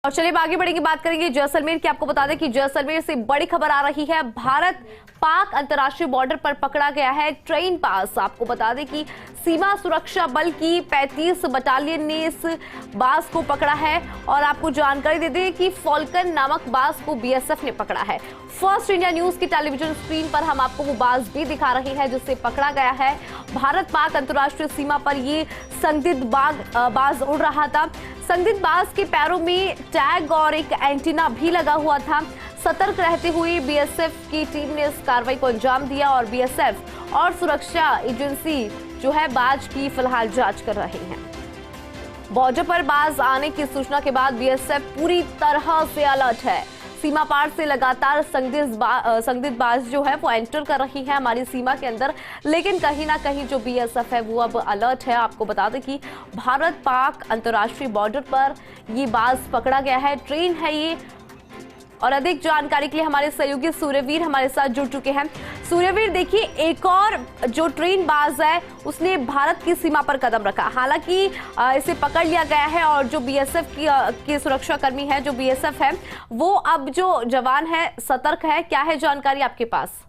और चलिए आगे बढ़ेंगे, बात करेंगे जैसलमेर की। आपको बता दें कि जैसलमेर से बड़ी खबर आ रही है। भारत पाक अंतर्राष्ट्रीय बॉर्डर पर पकड़ा गया है ट्रेन बाज। आपको बता दें कि सीमा सुरक्षा बल की 35 बटालियन ने इस बाज को पकड़ा है। और आपको जानकारी दे दें कि फॉल्कन नामक बाज को बीएसएफ ने पकड़ा है। फर्स्ट इंडिया न्यूज की टेलीविजन स्क्रीन पर हम आपको वो बाज भी दिखा रहे हैं जिससे पकड़ा गया है। भारत पाक अंतर्राष्ट्रीय सीमा पर ये संदिग्ध बाज उड़ रहा था। संदिग्ध बाज के पैरों में टैग और एक एंटीना भी लगा हुआ था। सतर्क रहते हुए बीएसएफ की टीम ने इस कार्रवाई को अंजाम दिया और बीएसएफ और सुरक्षा एजेंसी जो है बाज की फिलहाल जांच कर रहे हैं। बॉर्डर पर बाज आने की सूचना के बाद बीएसएफ पूरी तरह से अलर्ट है। सीमा पार से लगातार संदिग्ध बाज जो है वो एंटर कर रही है हमारी सीमा के अंदर, लेकिन कहीं ना कहीं जो बीएसएफ है वो अब अलर्ट है। आपको बता दें कि भारत पाक अंतर्राष्ट्रीय बॉर्डर पर ये बाज पकड़ा गया है, ट्रेन है ये। और अधिक जानकारी के लिए हमारे सहयोगी सूर्यवीर हमारे साथ जुड़ चुके हैं। सूर्यवीर, देखिए एक और जो ट्रेन बाज है उसने भारत की सीमा पर कदम रखा। हालांकि इसे पकड़ लिया गया है और जो बीएसएफ की सुरक्षा कर्मी है, जो बीएसएफ है, वो अब जो जवान है सतर्क है। क्या है जानकारी आपके पास?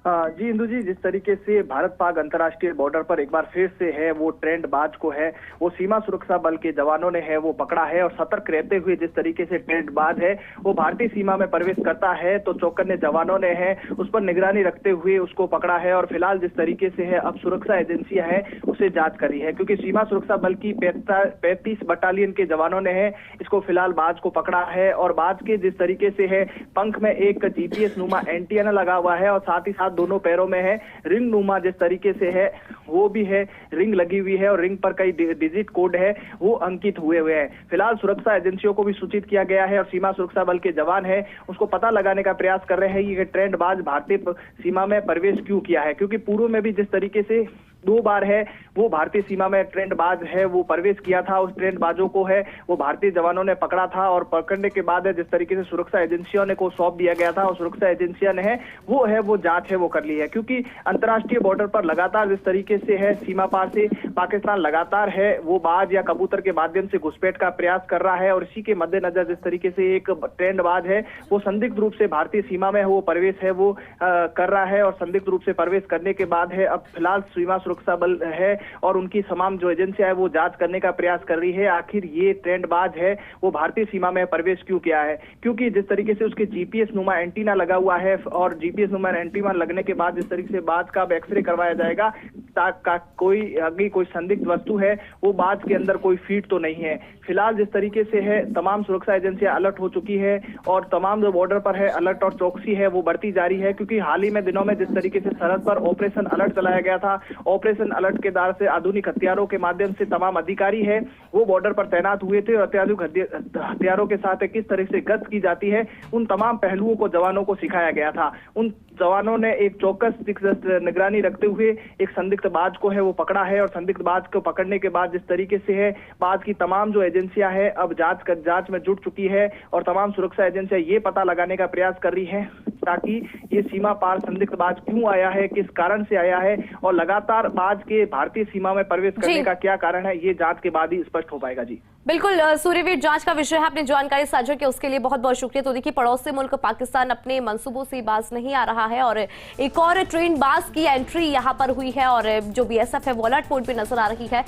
जी इंदु जी, जिस तरीके से भारत पाक अंतर्राष्ट्रीय बॉर्डर पर एक बार फिर से है वो ट्रेंड बाज को है वो सीमा सुरक्षा बल के जवानों ने है वो पकड़ा है। और सतर्क रहते हुए जिस तरीके से ट्रेंड बाज है वो भारतीय सीमा में प्रवेश करता है तो चौकन्ने जवानों ने है उस पर निगरानी रखते हुए उसको पकड़ा है। और फिलहाल जिस तरीके से है अब सुरक्षा एजेंसियां है उसे जांच करी है, क्योंकि सीमा सुरक्षा बल की 35 बटालियन के जवानों ने है इसको फिलहाल बाज को पकड़ा है। और बाज के जिस तरीके से है पंख में एक जीपीएस नुमा एंटीना लगा हुआ है और साथ ही साथ दोनों पैरों में है रिंग नुमा जिस तरीके से है वो भी है रिंग लगी हुई है और रिंग पर कई डिजिट कोड है वो अंकित हुए हैं। फिलहाल सुरक्षा एजेंसियों को भी सूचित किया गया है और सीमा सुरक्षा बल के जवान है उसको पता लगाने का प्रयास कर रहे हैं कि ये ट्रेंड बाज भारतीय सीमा में प्रवेश क्यों किया है, क्योंकि पूर्व में भी जिस तरीके से 2 बार है वो भारतीय सीमा में ट्रेंड बाज है वो प्रवेश किया था। उस ट्रेंड बाजों को है वो भारतीय जवानों ने पकड़ा था और पकड़ने के बाद है जिस तरीके से सुरक्षा एजेंसियों ने को सौंप दिया गया था और सुरक्षा एजेंसियां ने है वो जांच है वो कर ली है। क्योंकि अंतर्राष्ट्रीय बॉर्डर पर लगातार जिस तरीके से है सीमा पार से पाकिस्तान लगातार है वो बाज या कबूतर के माध्यम से घुसपैठ का प्रयास कर रहा है। और इसी के मद्देनजर जिस तरीके से एक ट्रेंड बाज है वो संदिग्ध रूप से भारतीय सीमा में वो प्रवेश है वो कर रहा है। और संदिग्ध रूप से प्रवेश करने के बाद है अब फिलहाल सीमा सुरक्षा बल है और उनकी तमाम जो एजेंसियां है वो जांच करने का प्रयास कर रही है आखिर ये ट्रेंड बाज है वो भारतीय सीमा में प्रवेश क्यों किया है। क्योंकि जिस तरीके से उसके जीपीएस नुमा एंटीना लगा हुआ है और जीपीएस नुमा एंटीना लगने के बाद जिस तरीके से बाज का एक्सरे करवाया जाएगा कोई संदिग्ध वस्तु है वो बाज के अंदर कोई फीट तो नहीं है। फिलहाल जिस तरीके से है तमाम सुरक्षा एजेंसियां अलर्ट हो चुकी है और तमाम जो बॉर्डर पर है अलर्ट और चौकसी है वो बढ़ती जा रही है। क्योंकि हाल ही में दिनों में जिस तरीके से सरहद पर ऑपरेशन अलर्ट चलाया गया था, ऑपरेशन अलर्ट के द्वारा से आधुनिक हथियारों के माध्यम से तमाम अधिकारी है वो बॉर्डर पर तैनात हुए थे और अत्याधुनिक हथियारों के साथ किस तरह से गश्त की जाती है उन तमाम पहलुओं को जवानों को सिखाया गया था। उन जवानों ने एक चौकस निगरानी रखते हुए एक संदिग्ध बाज को है वो पकड़ा है। और संदिग्ध बाज को पकड़ने के बाद जिस तरीके से है बाज की तमाम जो एजेंसियां है अब जांच में जुट चुकी है और तमाम सुरक्षा एजेंसियां ये पता लगाने का प्रयास कर रही है ताकि ये सीमा पार संदिग्ध बाज क्यों आया है, किस कारण से आया है और लगातार बाज के भारतीय सीमा में प्रवेश करने का क्या कारण है, ये जांच के बाद ही स्पष्ट हो पाएगा। जी बिल्कुल सूर्यवीर, जांच का विषय है, आपने जानकारी साझा की उसके लिए बहुत बहुत शुक्रिया। तो देखिए पड़ोसी मुल्क पाकिस्तान अपने मंसूबों से बाज नहीं आ रहा है और एक और ट्रेन बाज की एंट्री यहां पर हुई है और जो बीएसएफ है वो अलर्ट मोड पे नजर आ रही है।